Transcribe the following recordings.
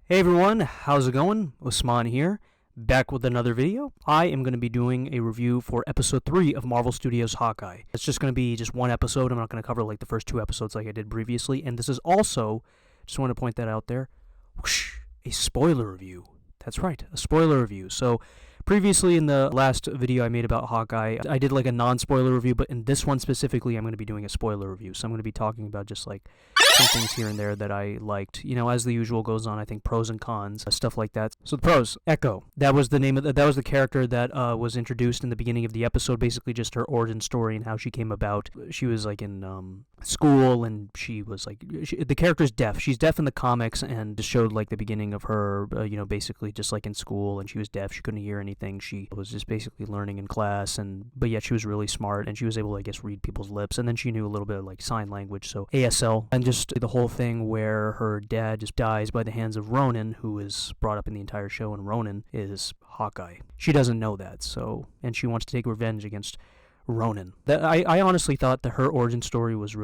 Hey everyone, how's it going? Usman here, back with another video. I am going to be doing a review for episode 3 of Marvel Studios' Hawkeye. It's just going to be just one episode. I'm not going to cover like the first two episodes like I did previously. And this is also, just want to point that out there, whoosh, a spoiler review. That's right, a spoiler review. So previously in the last video I made about Hawkeye, I did like a non-spoiler review, but in this one specifically, I'm going to be doing a spoiler review. So I'm going to be talking about just like some things here and there that I liked. You know, as the usual goes on, I think pros and cons, stuff like that. So the pros, Echo. That was the name of that was the character that was introduced in the beginning of the episode. Basically, just her origin story and how she came about. She was like in school, and she was like the character's deaf. She's deaf in the comics, and just showed like the beginning of her. Basically just like in school, and she was deaf. She couldn't hear anything. She was just basically learning in class, but yet she was really smart, and she was able to, I guess, read people's lips. And then she knew a little bit of like sign language, so ASL, and just the whole thing where her dad just dies by the hands of Ronan, who is brought up in the entire show, and Ronan is Hawkeye. She doesn't know that, and she wants to take revenge against Ronan. I honestly thought that her origin story was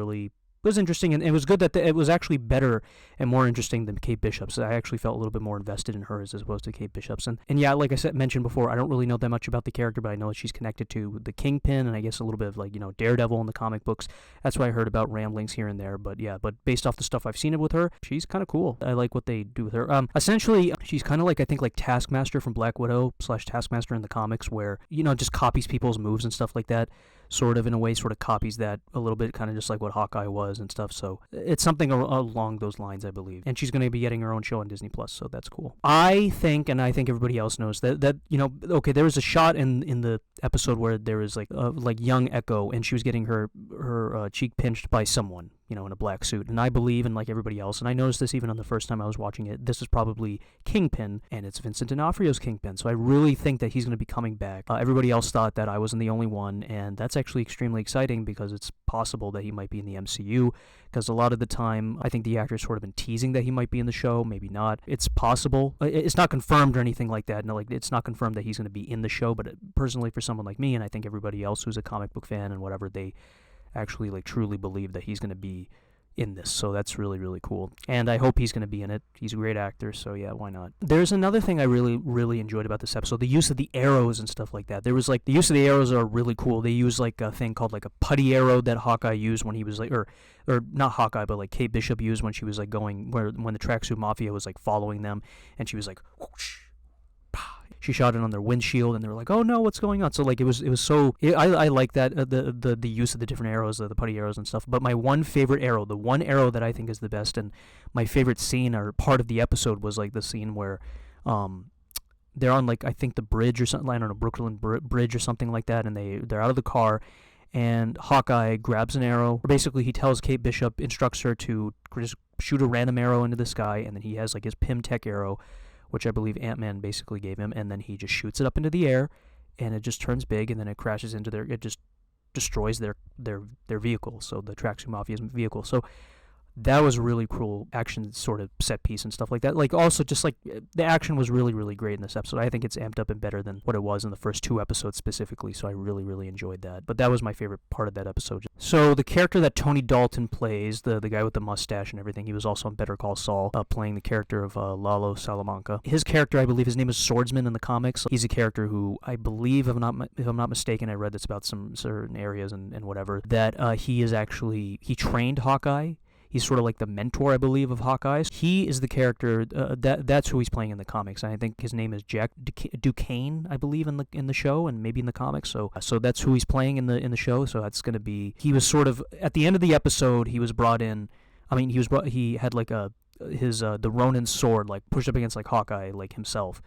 interesting, and it was good that it was actually better and more interesting than Kate Bishop's. I actually felt a little bit more invested in hers as opposed to Kate Bishop's. And yeah, like I mentioned before, I don't really know that much about the character, but I know that she's connected to the Kingpin, and I guess a little bit of like, Daredevil in the comic books. That's what I heard about ramblings here and there. But yeah, based off the stuff I've seen with her, she's kind of cool. I like what they do with her. Essentially, she's kind of like, I think, like Taskmaster from Black Widow / Taskmaster in the comics, where, just copies people's moves and stuff like that. Sort of, in a way, sort of copies that a little bit, kind of just like what Hawkeye was and stuff. So it's something along those lines, I believe. And she's going to be getting her own show on Disney Plus, so that's cool. I think everybody else knows that okay, there was a shot in the episode where there was like young Echo, and she was getting her cheek pinched by someone, in a black suit. And I believe, and like everybody else, and I noticed this even on the first time I was watching it, this is probably Kingpin, and it's Vincent D'Onofrio's Kingpin. So I really think that he's going to be coming back. Everybody else thought that I wasn't the only one, and that's actually extremely exciting because it's possible that he might be in the MCU, because a lot of the time I think the actor's sort of been teasing that he might be in the show, maybe not. It's possible. It's not confirmed or anything like that. No, it's not confirmed that he's going to be in the show, but personally for someone like me, and I think everybody else who's a comic book fan and whatever, they actually truly believe that he's going to be in this, so that's really, really cool. And I hope he's going to be in it. He's a great actor, so yeah, why not? There's another thing I really, really enjoyed about this episode, the use of the arrows and stuff like that. There was the use of the arrows are really cool. They use a thing called a putty arrow that Hawkeye used when he was or not Hawkeye, but Kate Bishop used when she was when the Tracksuit Mafia was following them, and she was whoosh. She shot it on their windshield, and they were like, "Oh no, what's going on?" So it was so. I like that the use of the different arrows, the putty arrows and stuff. But my one favorite arrow, the one arrow that I think is the best, and my favorite scene or part of the episode was the scene where, they're on I think the bridge or something. I don't know, Brooklyn Bridge or something like that, and they're out of the car, and Hawkeye grabs an arrow. Basically, he tells Kate Bishop, instructs her to just shoot a random arrow into the sky, and then he has his Pym Tech arrow, which I believe Ant-Man basically gave him, and then he just shoots it up into the air, and it just turns big, and then it crashes into it just destroys their vehicle, so the Tracksuit Mafia's vehicle. So that was really cool action sort of set piece and stuff like that. Also just the action was really, really great in this episode. I think it's amped up and better than what it was in the first two episodes specifically, so I really, really enjoyed that. But that was my favorite part of that episode. So the character that Tony Dalton plays, the guy with the mustache and everything, he was also on Better Call Saul, playing the character of Lalo Salamanca. His character, I believe his name is Swordsman in the comics. He's a character who I believe, if I'm not mistaken, I read this about some certain areas and whatever, that he trained Hawkeye. He's sort of the mentor, I believe, of Hawkeye. He is the character that's who he's playing in the comics, and I think his name is Jack Duquesne, I believe, in the show, and maybe in the comics. So that's who he's playing in the show. So that's going to be. He was sort of at the end of the episode. He was brought in. I mean, he had the Ronin sword pushed up against Hawkeye himself,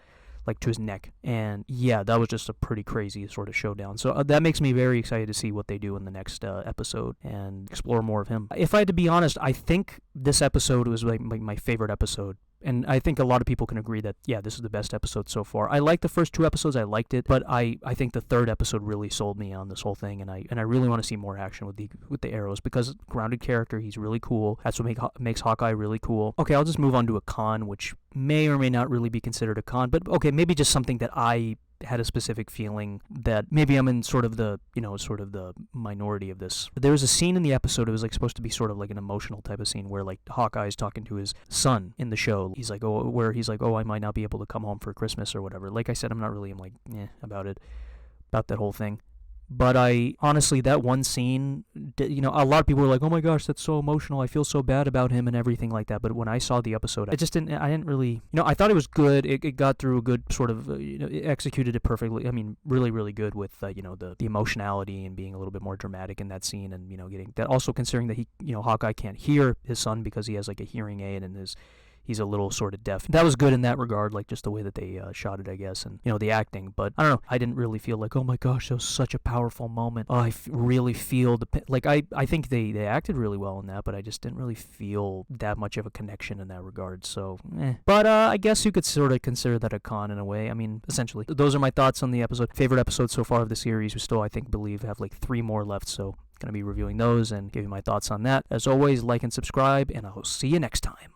to his neck. And yeah, that was just a pretty crazy sort of showdown. So that makes me very excited to see what they do in the next episode and explore more of him. If I had to be honest, I think this episode was my favorite episode. And I think a lot of people can agree that, yeah, this is the best episode so far. I liked the first two episodes. I liked it. But I think the third episode really sold me on this whole thing. And I really want to see more action with the arrows, because grounded character, he's really cool. That's what makes Hawkeye really cool. Okay, I'll just move on to a con, which may or may not really be considered a con. But okay, maybe just something that I had a specific feeling that maybe I'm in sort of the minority of this. There was a scene in the episode, it was like supposed to be sort of like an emotional type of scene where like Hawkeye's talking to his son in the show. He's like, I might not be able to come home for Christmas or whatever. Like I said, I'm like, about that whole thing. But I honestly, that one scene, a lot of people were like, oh my gosh, that's so emotional. I feel so bad about him and everything like that. But when I saw the episode, I didn't really, I thought it was good. It got through a good sort of, it executed it perfectly. I mean, really, really good with, the emotionality and being a little bit more dramatic in that scene and, getting that. Also considering that Hawkeye can't hear his son because he has like a hearing aid and he's a little sort of deaf. That was good in that regard, like just the way that they shot it, I guess, and, the acting. But I don't know, I didn't really feel like, oh my gosh, that was such a powerful moment. Oh, I really feel I think they acted really well in that, but I just didn't really feel that much of a connection in that regard, so, But I guess you could sort of consider that a con in a way. I mean, essentially, those are my thoughts on the episode. Favorite episodes so far of the series. We still, I believe, have like 3 more left, so going to be reviewing those and giving my thoughts on that. As always, like and subscribe, and I'll see you next time.